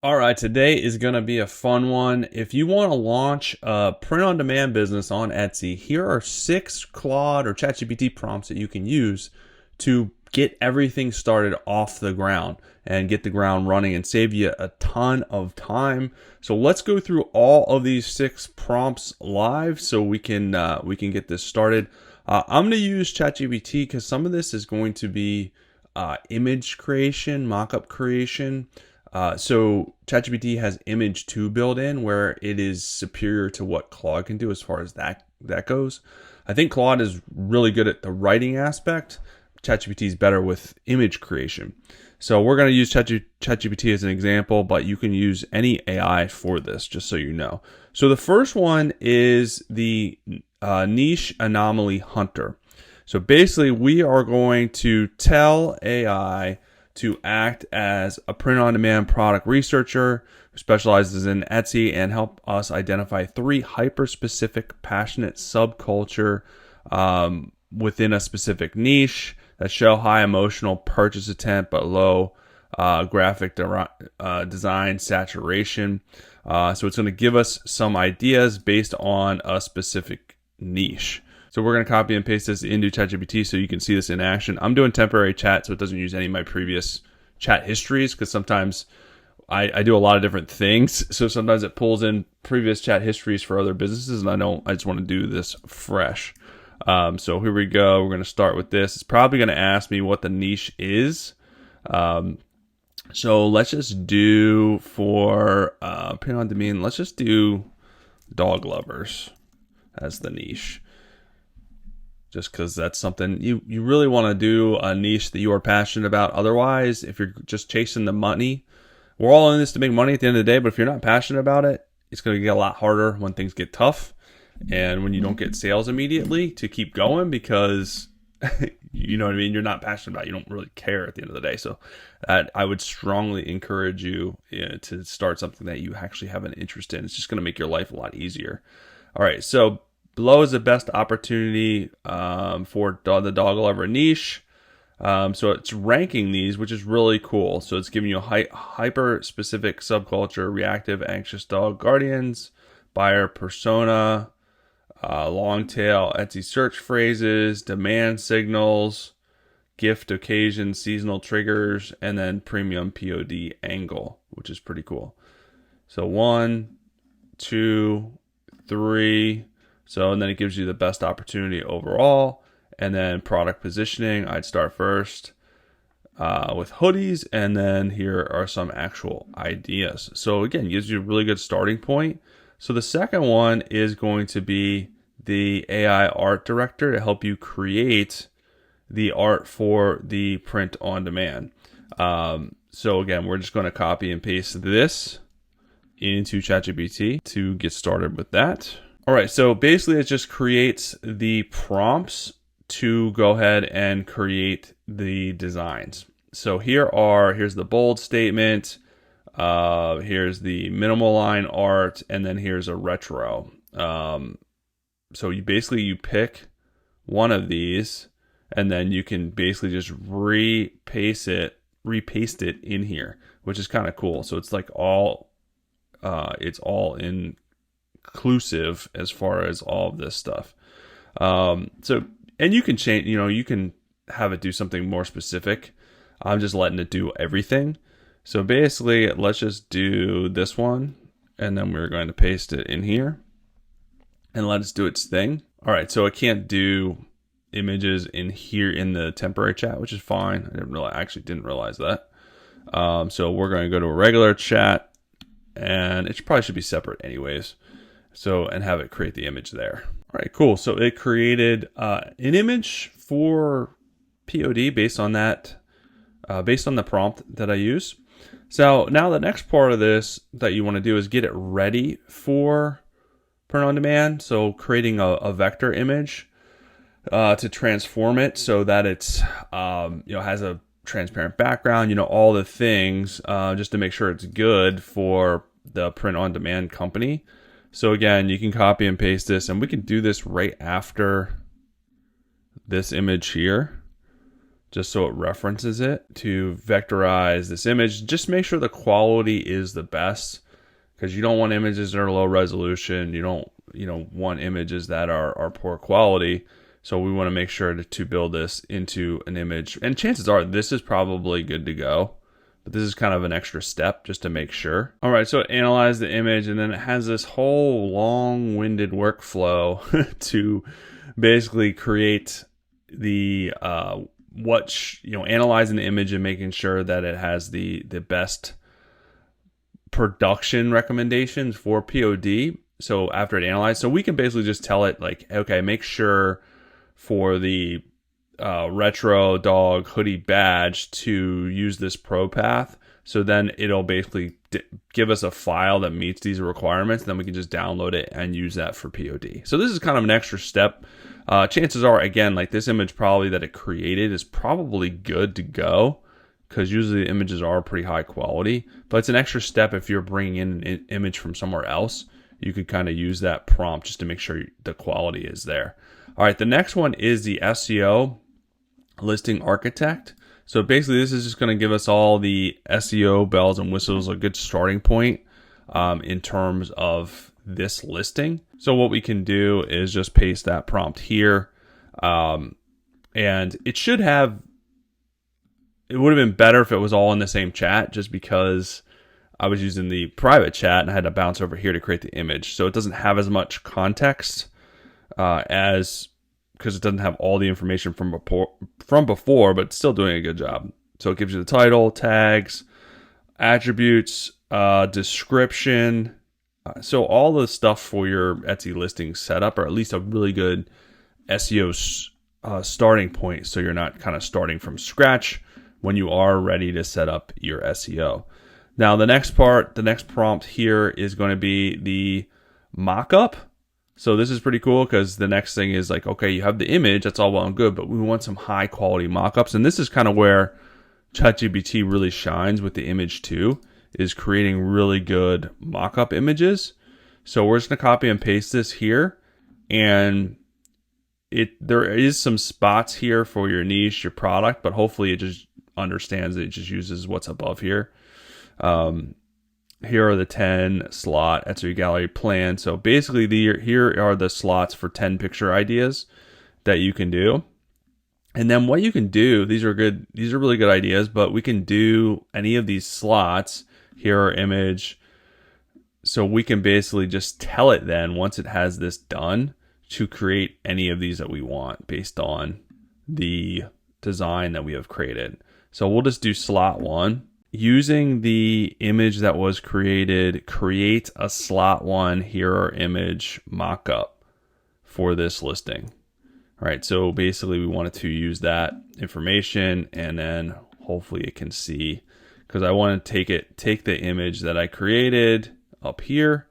All right, today is going to be a fun one. If you want to launch a print-on-demand business on Etsy, here are 6 Claude or ChatGPT prompts that you can use to get everything started off the ground and get the ground running and save you a ton of time. So let's go through all of these 6 prompts live so we can get this started. I'm going to use ChatGPT because some of this is going to be image creation, mockup creation. So ChatGPT has image 2 built in where it is superior to what Claude can do as far as that goes. I think Claude is really good at the writing aspect. ChatGPT is better with image creation. So we're going to use ChatGPT as an example, but you can use any AI for this, just so you know. So the first one is the niche anomaly hunter. So basically we are going to tell AI to act as a print-on-demand product researcher who specializes in Etsy and help us identify 3 hyper-specific, passionate subculture within a specific niche that show high emotional purchase intent but low graphic design saturation. So it's going to give us some ideas based on a specific niche. So we're going to copy and paste this into ChatGPT so you can see this in action. I'm doing temporary chat, so it doesn't use any of my previous chat histories because sometimes I do a lot of different things. So sometimes it pulls in previous chat histories for other businesses, and I just want to do this fresh. So here we go. We're going to start with this. It's probably going to ask me what the niche is. So let's just do for print on demand. Let's just do dog lovers as the niche. Just because that's something you really want to do, a niche that you are passionate about. Otherwise, if you're just chasing the money, we're all in this to make money at the end of the day, but if you're not passionate about it, it's going to get a lot harder when things get tough and when you don't get sales immediately to keep going because, you know what I mean, you're not passionate about it. You don't really care at the end of the day. So I would strongly encourage you to start something that you actually have an interest in. It's just going to make your life a lot easier. All right, so below is the best opportunity for the dog lover niche. So it's ranking these, which is really cool. So it's giving you a hyper-specific subculture, reactive, anxious dog guardians, buyer persona, long tail Etsy search phrases, demand signals, gift occasion, seasonal triggers, and then premium POD angle, which is pretty cool. So 1, 2, 3... So, and then it gives you the best opportunity overall. And then product positioning, I'd start first with hoodies. And then here are some actual ideas. So again, gives you a really good starting point. So the second one is going to be the AI art director to help you create the art for the print on demand. So again, we're just going to copy and paste this into ChatGPT to get started with that. All right, so basically it just creates the prompts to go ahead and create the designs. So here's the bold statement, here's the minimal line art, and then here's a retro. So you pick one of these, and then you can basically just repaste it in here, which is kind of cool. So it's like it's all inclusive as far as all of this stuff. And you can change, you can have it do something more specific. I'm just letting it do everything. So basically, let's just do this one, and then we're going to paste it in here and let it do its thing. All right, so it can't do images in here in the temporary chat, which is fine. I actually didn't realize that. So we're going to go to a regular chat, and it probably should be separate anyways. So, and have it create the image there. All right, cool. So it created an image for POD based on that, based on the prompt that I use. So now the next part of this that you want to do is get it ready for print on demand. So creating a vector image to transform it so that it's has a transparent background, all the things, just to make sure it's good for the print on demand company. So again, you can copy and paste this, and we can do this right after this image here. just so it references it to vectorize this image. Just make sure the quality is the best, because you don't want images that are low resolution. You don't want images that are poor quality. So we want to make sure to build this into an image. And chances are this is probably good to go, but this is kind of an extra step just to make sure. All right, so it analyzed the image, and then it has this whole long-winded workflow to basically create the analyzing the image and making sure that it has the best production recommendations for POD. So after it analyzed, so we can basically just tell it like, okay, make sure for the retro dog hoodie badge to use this pro path. So then it'll basically give us a file that meets these requirements. Then we can just download it and use that for POD. So this is kind of an extra step. Chances are, again, like this image probably that it created is probably good to go, because usually the images are pretty high quality. But it's an extra step if you're bringing in an image from somewhere else. You could kind of use that prompt just to make sure the quality is there. All right, the next one is the SEO listing architect. So basically this is just going to give us all the SEO bells and whistles, a good starting point in terms of this listing. So what we can do is just paste that prompt here. And it should have, it would have been better if it was all in the same chat, just because I was using the private chat and I had to bounce over here to create the image. So it doesn't have as much context because it doesn't have all the information from before, but it's still doing a good job. So it gives you the title, tags, attributes, description. So all the stuff for your Etsy listing setup, or at least a really good SEO starting point, so you're not kind of starting from scratch when you are ready to set up your SEO. Now the next prompt here is going to be the mockup. So this is pretty cool, because the next thing is like, okay, you have the image, that's all well and good, but we want some high quality mockups. And this is kind of where ChatGPT really shines with the image too, is creating really good mockup images. So we're just gonna copy and paste this here, and there is some spots here for your niche, your product, but hopefully it just understands it just uses what's above here. Here are the 10 slot Etsy gallery plan. So basically here are the slots for 10 picture ideas that you can do. And then what you can do, these are really good ideas, but we can do any of these slots. Here are image. So we can basically just tell it then, once it has this done, to create any of these that we want based on the design that we have created. So we'll just do slot 1. Using the image that was created, create a slot 1 hero image mockup for this listing. All right, so basically we wanted to use that information, and then hopefully it can see, because I want to take the image that I created up here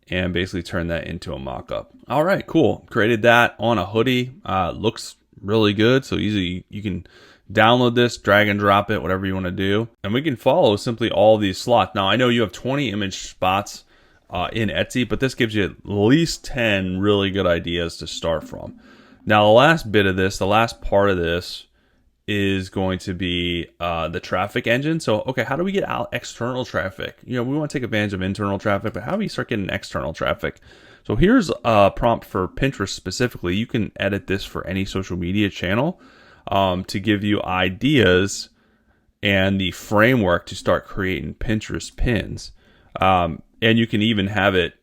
and basically turn that into a mockup. All right, cool. Created that on a hoodie. Looks really good. So easy, you can download this, drag and drop it, whatever you want to do. And we can follow simply all these slots. Now, I know you have 20 image spots in Etsy, but this gives you at least 10 really good ideas to start from. Now, the last bit of this, the last part of this is going to be the traffic engine. So, okay, how do we get out external traffic? You know, we want to take advantage of internal traffic, but how do we start getting external traffic? So here's a prompt for Pinterest specifically. You can edit this for any social media channel to give you ideas and the framework to start creating Pinterest pins. And you can even have it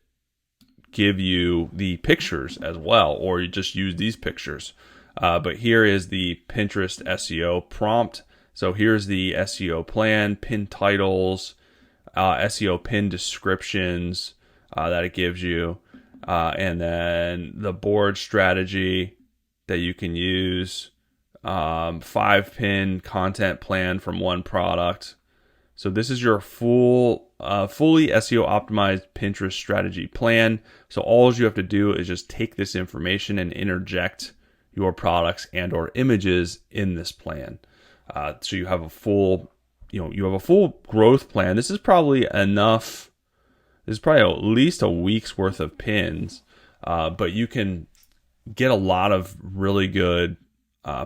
give you the pictures as well, or you just use these pictures. But here is the Pinterest SEO prompt. So here's the SEO plan, pin titles, SEO pin descriptions that it gives you. And then the board strategy that you can use, 5-pin content plan from one product. So this is your fully SEO optimized Pinterest strategy plan. So all you have to do is just take this information and interject your products and or images in this plan. So you have a full, you have a full growth plan. This is probably enough. This is probably at least a week's worth of pins, but you can get a lot of really good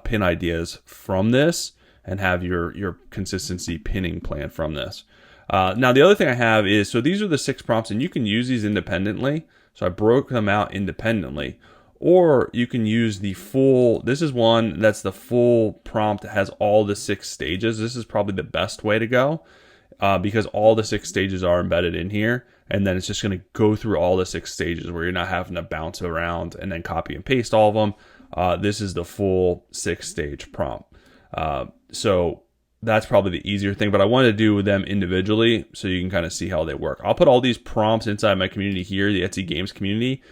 pin ideas from this and have your consistency pinning plan from this. Now, the other thing I have is, so these are the 6 prompts, and you can use these independently. So I broke them out independently. Or you can use the full, this is one that's the full prompt that has all the 6 stages. This is probably the best way to go because all the 6 stages are embedded in here. And then it's just going to go through all the 6 stages where you're not having to bounce around and then copy and paste all of them. This is the full 6-stage prompt. So that's probably the easier thing, but I wanted to do them individually so you can kind of see how they work. I'll put all these prompts inside my community here, the Etsy Games community.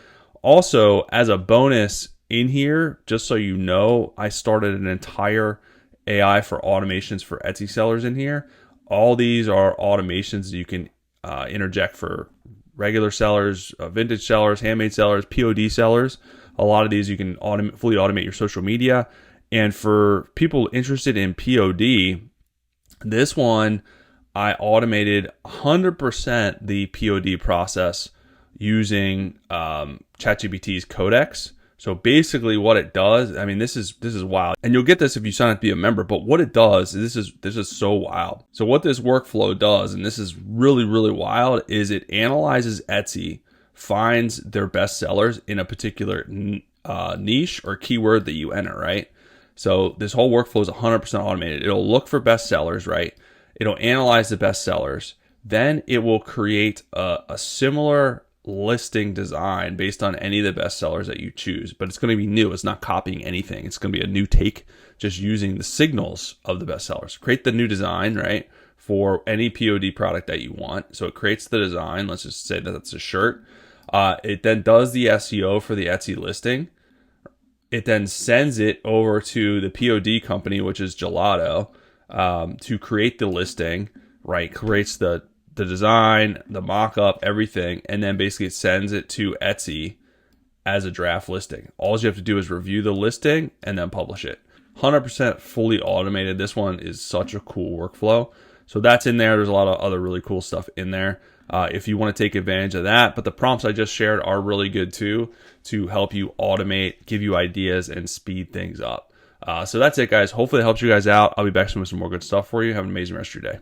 Also, as a bonus in here, just so you know, I started an entire AI for automations for Etsy sellers in here. All these are automations you can interject for regular sellers, vintage sellers, handmade sellers, POD sellers. A lot of these you can fully automate your social media. And for people interested in POD, this one, I automated 100% the POD process using ChatGPT's Codex. So basically what it does, I mean, this is wild. And you'll get this if you sign up to be a member, but what it does, this is so wild. So what this workflow does, and this is really, really wild, is it analyzes Etsy, finds their best sellers in a particular niche or keyword that you enter, right? So this whole workflow is 100% automated. It'll look for best sellers, right? It'll analyze the best sellers. Then it will create a similar listing design based on any of the best sellers that you choose. But it's going to be new. It's not copying anything. It's going to be a new take, just using the signals of the best sellers. Create the new design, right, for any POD product that you want. So it creates the design. Let's just say that that's a shirt. It then does the SEO for the Etsy listing. It then sends it over to the POD company, which is Gelato, to create the listing, right? Creates the design, the mock-up, everything, and then basically it sends it to Etsy as a draft listing. All you have to do is review the listing and then publish it. 100% fully automated. This one is such a cool workflow. So that's in there. There's a lot of other really cool stuff in there if you want to take advantage of that. But the prompts I just shared are really good too, to help you automate, give you ideas, and speed things up. So that's it, guys. Hopefully it helps you guys out. I'll be back soon with some more good stuff for you. Have an amazing rest of your day.